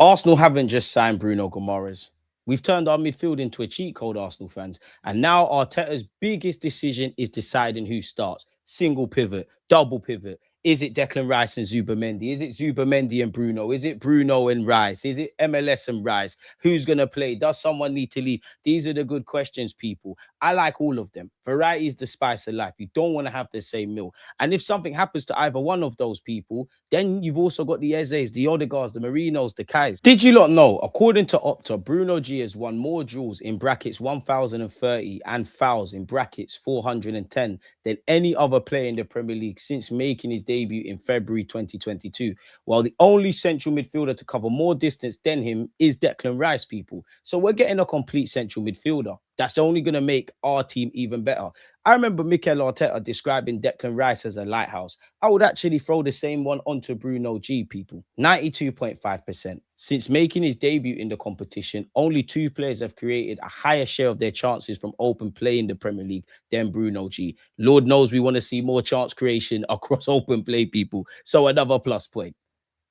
Arsenal haven't just signed Bruno Guimarães. We've turned our midfield into a cheat code, Arsenal fans. And now Arteta's biggest decision is deciding who starts. Single pivot, double pivot. Is it Declan Rice and Zubimendi? Is it Zubimendi and Bruno? Is it Bruno and Rice? Is it MLS and Rice? Who's going to play? Does someone need to leave? These are the good questions, people. I like all of them. Variety is the spice of life. You don't want to have the same meal. And if something happens to either one of those people, then you've also got the Ezes, the Ødegaards, the Marinos, the Kais. Did you not know, according to Opta, Bruno G has won more duels in brackets 1,030 and fouls in brackets 410 than any other player in the Premier League since making his debut in February 2022, while the only central midfielder to cover more distance than him is Declan Rice, people. So we're getting a complete central midfielder. That's only going to make our team even better. I remember Mikel Arteta describing Declan Rice as a lighthouse. I would actually throw the same one onto Bruno G, people. 92.5%. Since making his debut in the competition, only 2 players have created a higher share of their chances from open play in the Premier League than Bruno G. Lord knows we want to see more chance creation across open play, people. So another plus point.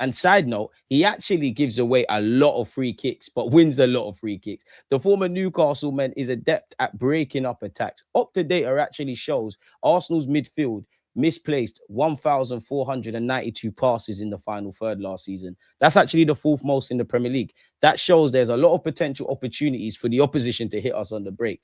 And side note, he actually gives away a lot of free kicks, but wins a lot of free kicks. The former Newcastle man is adept at breaking up attacks. Opta data actually shows Arsenal's midfield misplaced 1,492 passes in the final third last season. That's actually the 4th most in the Premier League. That shows there's a lot of potential opportunities for the opposition to hit us on the break.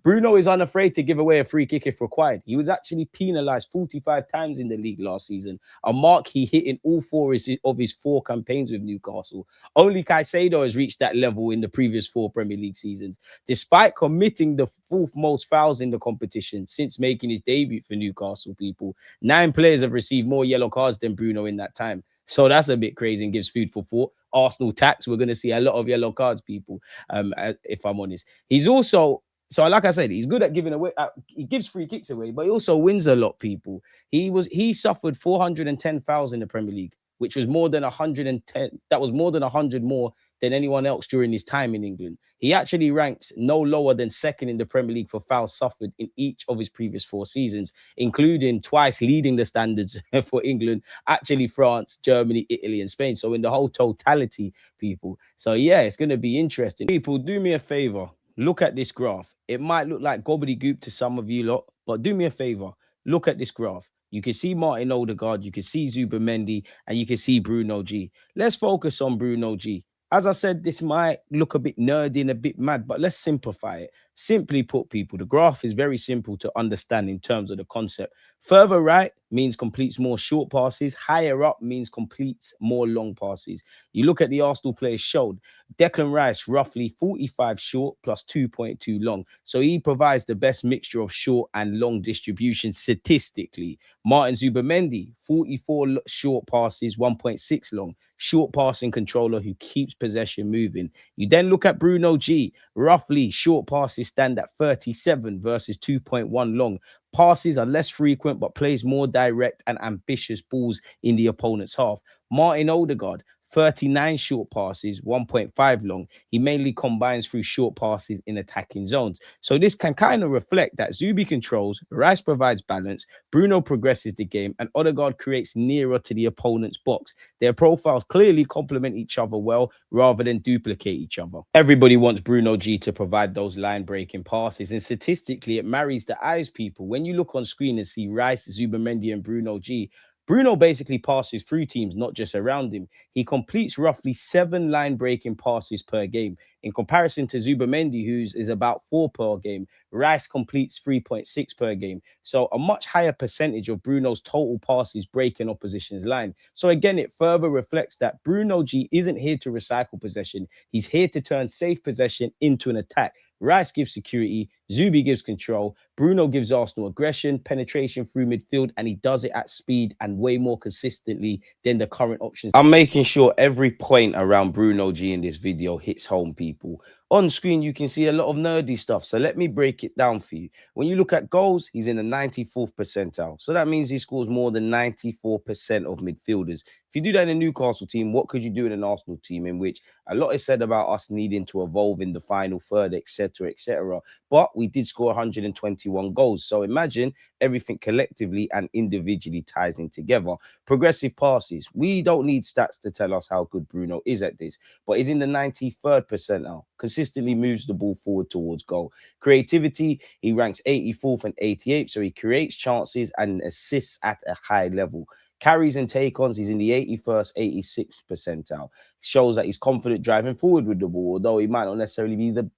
Bruno is unafraid to give away a free kick if required. He was actually penalised 45 times in the league last season, a mark he hit in all 4 of his 4 campaigns with Newcastle. Only Caicedo has reached that level in the previous 4 Premier League seasons, despite committing the 4th most fouls in the competition since making his debut for Newcastle, people. 9 players have received more yellow cards than Bruno in that time. So that's a bit crazy and gives food for thought. Arsenal tax, we're going to see a lot of yellow cards, people, if I'm honest. He's also, so like I said, he's good at giving away, he gives free kicks away, but he also wins a lot, people. He suffered 410 fouls in the Premier League, which was more than 110. That was more than 100 more than anyone else during his time in England. He actually ranks no lower than 2nd in the Premier League for fouls suffered in each of his previous 4 seasons, including twice leading the standards for England, actually France, Germany, Italy, and Spain. So in the whole totality, people. So yeah, it's going to be interesting. People, do me a favor. Look at this graph. It might look like gobbledygook to some of you lot, but do me a favor. Look at this graph. You can see Martin Ødegaard, you can see Zubimendi, and you can see Bruno G. Let's focus on Bruno G. As I said, this might look a bit nerdy and a bit mad, but let's simplify it. Simply put, people, the graph is very simple to understand in terms of the concept. Further right means completes more short passes. Higher up means completes more long passes. You look at the Arsenal players showed. Declan Rice, roughly 45 short plus 2.2 long. So he provides the best mixture of short and long distribution statistically. Martin Zubimendi, 44 short passes, 1.6 long. Short passing controller who keeps possession moving. You then look at Bruno G. Roughly short passes stand at 37 versus 2.1 long. Passes are less frequent, but plays more direct and ambitious balls in the opponent's half. Martin Ødegaard, 39 short passes, 1.5 long. He mainly combines through short passes in attacking zones. So this can kind of reflect that Zubi controls, Rice provides balance, Bruno progresses the game, and Ødegaard creates nearer to the opponent's box. Their profiles clearly complement each other well rather than duplicate each other. Everybody wants Bruno G to provide those line-breaking passes, and statistically, it marries the eyes, people. When you look on screen and see Rice, Zubimendi, and Bruno G, Bruno basically passes through teams, not just around him. He completes roughly 7 line-breaking passes per game. In comparison to Zubimendi, who's is about 4 per game, Rice completes 3.6 per game. So a much higher percentage of Bruno's total passes breaking opposition's line. So again, it further reflects that Bruno G isn't here to recycle possession. He's here to turn safe possession into an attack. Rice gives security, Zubi gives control, Bruno gives Arsenal aggression, penetration through midfield, and he does it at speed and way more consistently than the current options. I'm making sure every point around Bruno G in this video hits home, people. On screen, you can see a lot of nerdy stuff, so let me break it down for you. When you look at goals, he's in the 94th percentile. So that means he scores more than 94% of midfielders. If you do that in a Newcastle team, what could you do in an Arsenal team in which a lot is said about us needing to evolve in the final third, etc., etc.? But but we did score 121 goals. So imagine everything collectively and individually ties in together. Progressive passes. We don't need stats to tell us how good Bruno is at this, but he's in the 93rd percentile. Consistently moves the ball forward towards goal. Creativity, he ranks 84th and 88th, so he creates chances and assists at a high level. Carries and take-ons, he's in the 81st, 86th percentile. Shows that he's confident driving forward with the ball, although he might not necessarily be the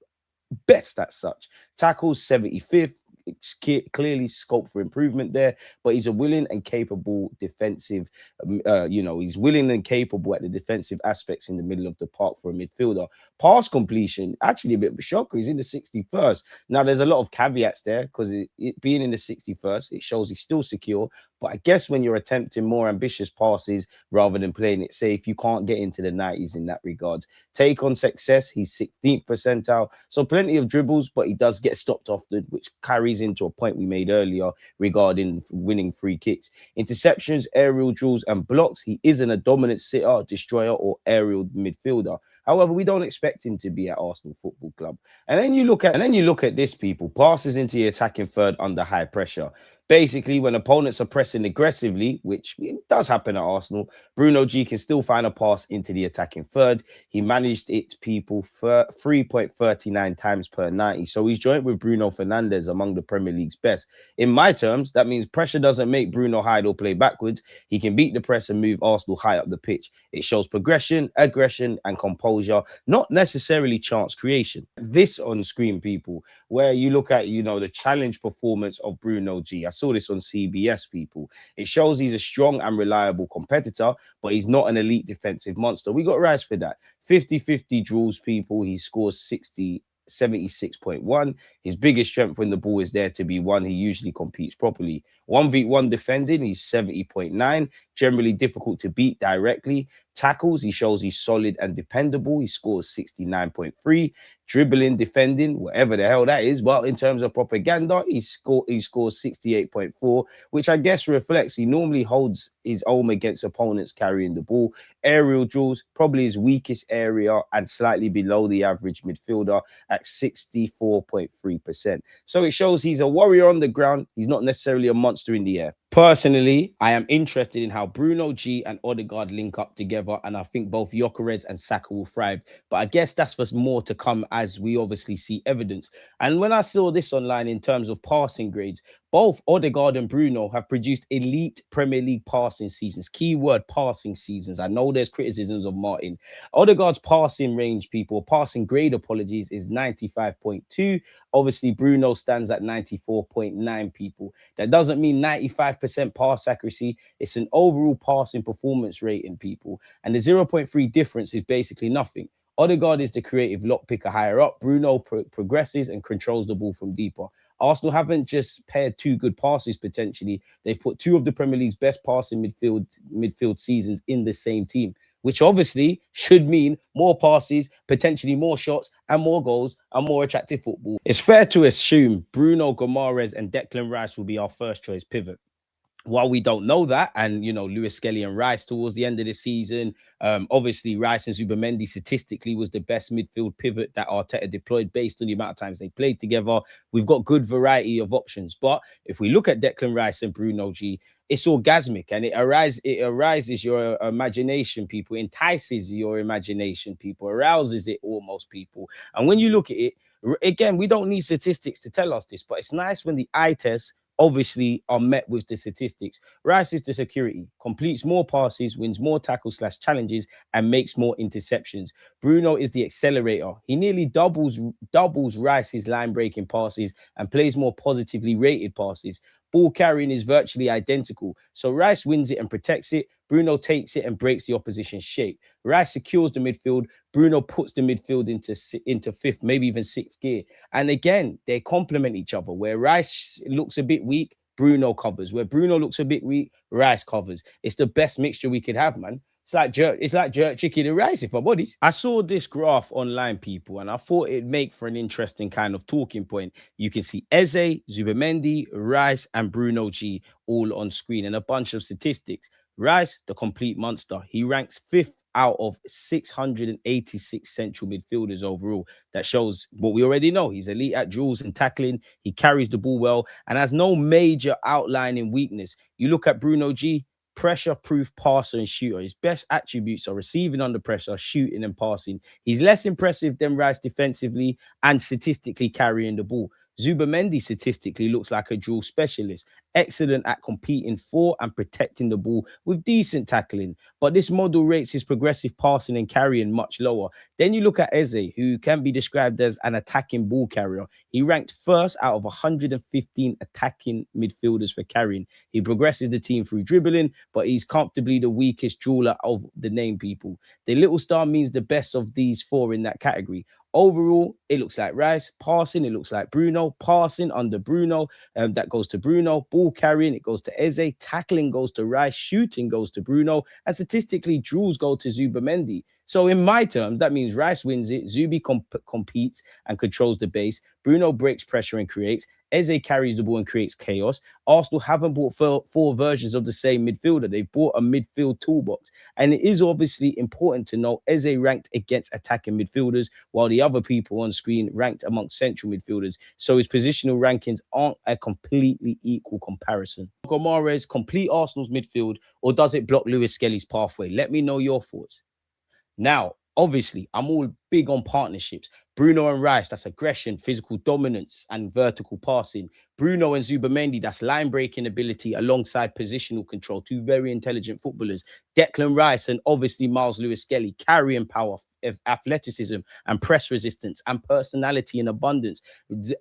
best at such. Tackles 75th. It's clearly scope for improvement there, but he's a willing and capable defensive. He's willing and capable at the defensive aspects in the middle of the park for a midfielder. Pass completion, actually a bit of a shocker. He's in the 61st. Now, there's a lot of caveats there because it being in the 61st, it shows he's still secure. But I guess when you're attempting more ambitious passes rather than playing it safe, you can't get into the 90s in that regard. Take on success, he's 16th percentile. So plenty of dribbles, but he does get stopped often, which carries into a point we made earlier regarding winning free kicks. Interceptions, aerial duels, and blocks. He isn't a dominant sitter, destroyer, or aerial midfielder. However, we don't expect him to be at Arsenal Football Club. And then you look at this, people. Passes into the attacking third under high pressure. Basically, when opponents are pressing aggressively, which does happen at Arsenal, Bruno G can still find a pass into the attacking third. He managed it, people, for 3.39 times per 90. So he's joint with Bruno Fernandes among the Premier League's best. In my terms, that means pressure doesn't make Bruno hide or play backwards. He can beat the press and move Arsenal high up the pitch. It shows progression, aggression, and composure, not necessarily chance creation. This on screen, people, where you look at, the challenge performance of Bruno G. I saw this on CBS, people. It shows he's a strong and reliable competitor, but he's not an elite defensive monster. We got Rice for that. 50-50 draws, people. He scores 76.1. His biggest strength when the ball is there to be won, he usually competes properly. 1v1 defending, he's 70.9. Generally difficult to beat directly. Tackles, he shows he's solid and dependable. He scores 69.3. Dribbling, defending, whatever the hell that is. Well, in terms of propaganda, he scores 68.4, which I guess reflects he normally holds his own against opponents carrying the ball. Aerial duels, probably his weakest area and slightly below the average midfielder at 64.3%. So it shows he's a warrior on the ground. He's not necessarily a monster in the air. Personally, I am interested in how Bruno G and Ødegaard link up together, and I think both Gyökeres and Saka will thrive. But I guess that's for more to come as we obviously see evidence. And when I saw this online in terms of passing grades, both Ødegaard and Bruno have produced elite Premier League passing seasons. Keyword passing seasons. I know there's criticisms of Martin. Ødegaard's passing range, people, passing grade, apologies, is 95.2. Obviously, Bruno stands at 94.9, people. That doesn't mean 95% pass accuracy. It's an overall passing performance rating, people. And the 0.3 difference is basically nothing. Ødegaard is the creative lock picker higher up. Bruno progresses and controls the ball from deeper. Arsenal haven't just paired two good passes potentially. They've put two of the Premier League's best passing midfield seasons in the same team, which obviously should mean more passes, potentially more shots and more goals and more attractive football. It's fair to assume Bruno Guimarães and Declan Rice will be our first choice pivot. While we don't know that, and Lewis Skelly and Rice towards the end of the season, obviously Rice and Zubimendi statistically was the best midfield pivot that Arteta deployed based on the amount of times they played together. We've got good variety of options, but if we look at Declan Rice and Bruno G, it's orgasmic and it arises your imagination, people, entices your imagination, people, arouses it almost, people. And when you look at it, again, we don't need statistics to tell us this, but it's nice when the eye test obviously are met with the statistics. Rice is the security, completes more passes, wins more tackles / challenges, and makes more interceptions. Bruno is the accelerator. He nearly doubles Rice's line-breaking passes and plays more positively rated passes. Ball carrying is virtually identical. So Rice wins it and protects it. Bruno takes it and breaks the opposition's shape. Rice secures the midfield. Bruno puts the midfield into fifth, maybe even sixth gear. And again, they complement each other. Where Rice looks a bit weak, Bruno covers. Where Bruno looks a bit weak, Rice covers. It's the best mixture we could have, man. It's like jerk chicken and rice, if I'm honest. I saw this graph online, people, and I thought it'd make for an interesting kind of talking point. You can see Eze, Zubimendi, Rice, and Bruno G all on screen, and a bunch of statistics. Rice, the complete monster. He ranks 5th out of 686 central midfielders overall. That shows what we already know. He's elite at duels and tackling. He carries the ball well and has no major outlining weakness. You look at Bruno G, pressure-proof passer and shooter. His best attributes are receiving under pressure, shooting and passing. He's less impressive than Rice defensively and statistically carrying the ball. Zubimendi statistically looks like a dual specialist, excellent at competing for and protecting the ball with decent tackling. But this model rates his progressive passing and carrying much lower. Then you look at Eze, who can be described as an attacking ball carrier. He ranked first out of 115 attacking midfielders for carrying. He progresses the team through dribbling, but he's comfortably the weakest jeweler of the name people. The little star means the best of these four in that category. Overall, it looks like Rice. Passing, it looks like Bruno. Passing under Bruno, that goes to Bruno. Ball carrying, it goes to Eze. Tackling goes to Rice. Shooting goes to Bruno. And statistically, duels go to Zubimendi. So in my terms, that means Rice wins it. Zubi competes and controls the base. Bruno breaks pressure and creates. Eze carries the ball and creates chaos. Arsenal haven't bought four versions of the same midfielder. They've bought a midfield toolbox. And it is obviously important to know Eze ranked against attacking midfielders, while the other people on screen ranked amongst central midfielders. So his positional rankings aren't a completely equal comparison. Guimarães complete Arsenal's midfield, or does it block Lewis Skelly's pathway? Let me know your thoughts. Now, obviously, I'm all big on partnerships. Bruno and Rice, that's aggression, physical dominance, and vertical passing. Bruno and Zubimendi, that's line-breaking ability alongside positional control. Two very intelligent footballers. Declan Rice and obviously Miles Lewis-Skelly, carrying power, athleticism, and press resistance, and personality in abundance.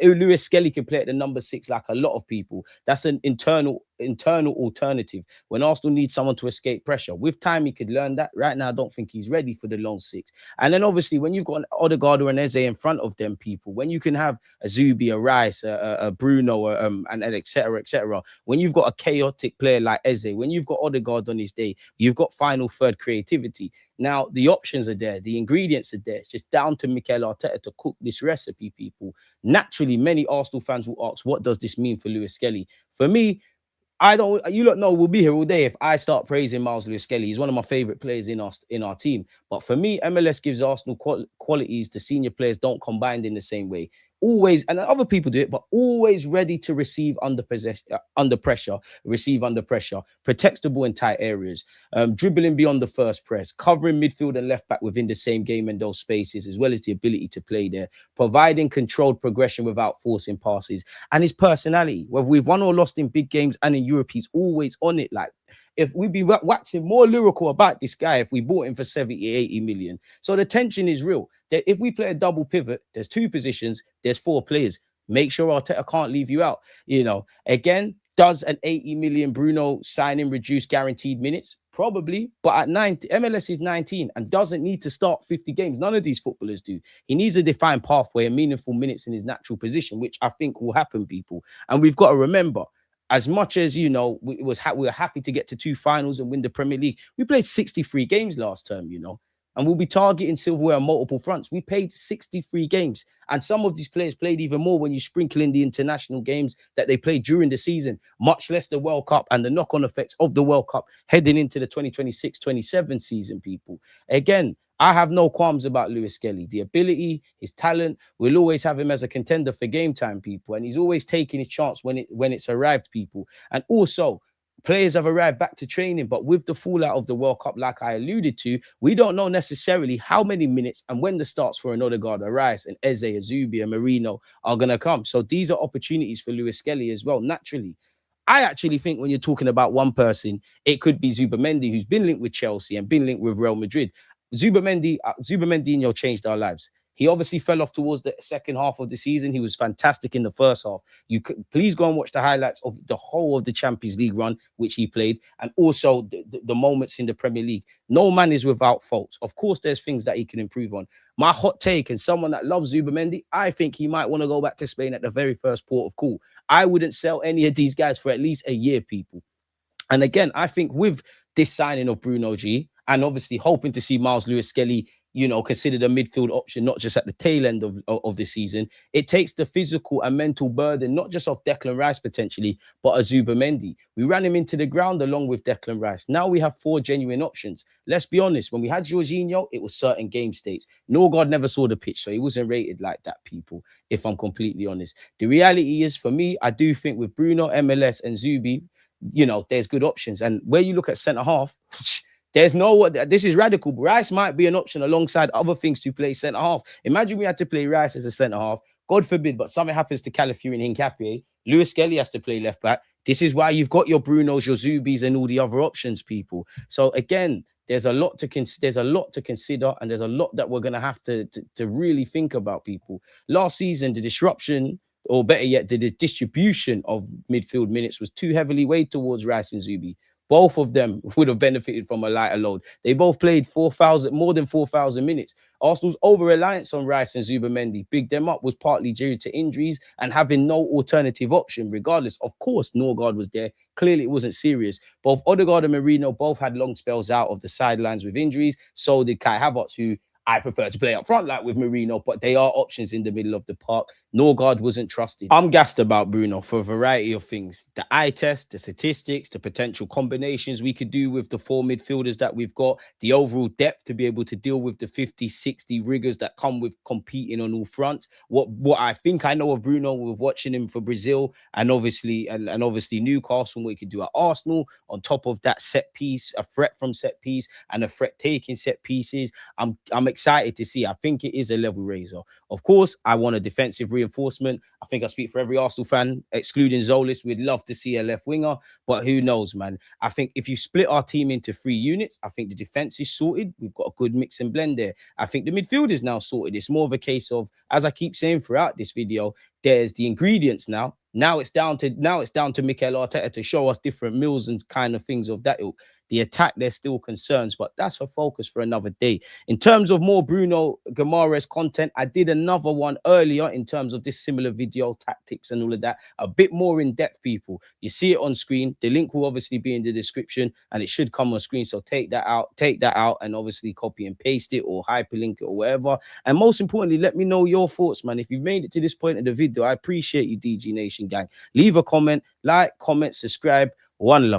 Lewis-Skelly can play at the number 6 like a lot of people. That's an internal alternative when Arsenal needs someone to escape pressure. With time, he could learn that. Right now, I don't think he's ready for the long 6. And then obviously, when you've got an Ødegaard or an Eze in front of them people, when you can have a Zubi, a Rice, a Bruno, and et cetera, when you've got a chaotic player like Eze, when you've got Ødegaard on his day, you've got final third creativity. Now, the options are there. The ingredients are there. It's just down to Mikel Arteta to cook this recipe, people. Naturally, many Arsenal fans will ask, what does this mean for Lewis Skelly? For me, you lot know we'll be here all day if I start praising Miles Lewis-Skelly. He's one of my favorite players in our team. But for me, MLS gives Arsenal qualities the senior players don't combine in the same way. Always, and other people do it, but always ready to receive under pressure, protects the ball in tight areas, dribbling beyond the first press, covering midfield and left back within the same game and those spaces, as well as the ability to play there, providing controlled progression without forcing passes, and his personality. Whether we've won or lost in big games and in Europe, he's always on it. Like, if we'd be waxing more lyrical about this guy if we bought him for 70, 80 million. So the tension is real. That if we play a double pivot, there's 2 positions, there's 4 players. Make sure Arteta can't leave you out. Again, does an 80 million Bruno signing reduce guaranteed minutes? Probably, but at 90, MLS is 19 and doesn't need to start 50 games. None of these footballers do. He needs a defined pathway and meaningful minutes in his natural position, which I think will happen, people. And we've got to remember, as much as, we were happy to get to 2 finals and win the Premier League, we played 63 games last term, and we'll be targeting silverware on multiple fronts. We played 63 games, and some of these players played even more when you sprinkle in the international games that they played during the season, much less the World Cup and the knock-on effects of the World Cup heading into the 2026-27 season, people. Again, I have no qualms about Lewis Skelly. The ability, his talent, we'll always have him as a contender for game time, people. And he's always taking his chance when it's arrived, people. And also, players have arrived back to training, but with the fallout of the World Cup, like I alluded to, we don't know necessarily how many minutes and when the starts for an Ødegaard, a Rice, an Eze, a Zubi, a Marino are going to come. So these are opportunities for Lewis Skelly as well, naturally. I actually think when you're talking about one person, it could be Zubimendi, who's been linked with Chelsea and been linked with Real Madrid. Zubimendi changed our lives. He obviously fell off towards the second half of the season. He was fantastic in the first half. You could please go and watch the highlights of the whole of the Champions League run, which he played, and also the moments in the Premier League. No man is without faults. Of course, there's things that he can improve on. My hot take, and someone that loves Zubimendi, I think he might want to go back to Spain at the very first port of call. I wouldn't sell any of these guys for at least a year, people. And again, I think with this signing of Bruno G, and obviously hoping to see Miles Lewis-Skelly considered a midfield option, not just at the tail end of the season. It takes the physical and mental burden, not just off Declan Rice potentially, but a Zubimendi. We ran him into the ground along with Declan Rice. Now we have 4 genuine options. Let's be honest, when we had Jorginho, it was certain game states. Norgard never saw the pitch, so he wasn't rated like that, people, if I'm completely honest. The reality is, for me, I do think with Bruno, MLS, and Zubi, there's good options. And where you look at centre-half, this is radical. Rice might be an option alongside other things to play centre half. Imagine we had to play Rice as a centre half. God forbid, but something happens to Calafiori and Hincapié. Lewis Skelly has to play left back. This is why you've got your Brunos, your Zubis, and all the other options, people. So again, there's a lot to consider, and there's a lot that we're gonna have to really think about, people. Last season, the disruption, or better yet, the distribution of midfield minutes was too heavily weighed towards Rice and Zubi. Both of them would have benefited from a lighter load. They both played more than 4,000 minutes. Arsenal's over-reliance on Rice and Zubimendi, big them up, was partly due to injuries and having no alternative option. Regardless, of course, Norgard was there. Clearly, it wasn't serious. Both Ødegaard and Marino both had long spells out of the sidelines with injuries. So did Kai Havertz, who I prefer to play up front like with Marino, but they are options in the middle of the park. Norgard wasn't trusted. I'm gassed about Bruno for a variety of things. The eye test, the statistics, the potential combinations we could do with the 4 midfielders that we've got, the overall depth to be able to deal with the 50, 60 rigors that come with competing on all fronts. What I think I know of Bruno with watching him for Brazil and obviously Newcastle, what he could do at Arsenal, on top of that set piece, a threat from set piece and a threat taking set pieces. I'm excited to see. I think it is a level raiser. Of course, I want a defensive reinforcement. I think I speak for every Arsenal fan, excluding Zolis. We'd love to see a left winger, but who knows, man. I think if you split our team into 3 units, I think the defense is sorted. We've got a good mix and blend there. I think the midfield is now sorted. It's more of a case of, as I keep saying throughout this video, there's the ingredients now. Now it's down to Mikel Arteta to show us different meals and kind of things of that ilk. The attack, there's still concerns, but that's a focus for another day. In terms of more Bruno Guimarães content, I did another one earlier in terms of this similar video, tactics and all of that. A bit more in depth, people. You see it on screen. The link will obviously be in the description and it should come on screen. So take that out and obviously copy and paste it or hyperlink it or whatever. And most importantly, let me know your thoughts, man. If you've made it to this point in the video, I appreciate you, DG Nation gang. Leave a comment, like, comment, subscribe. One love.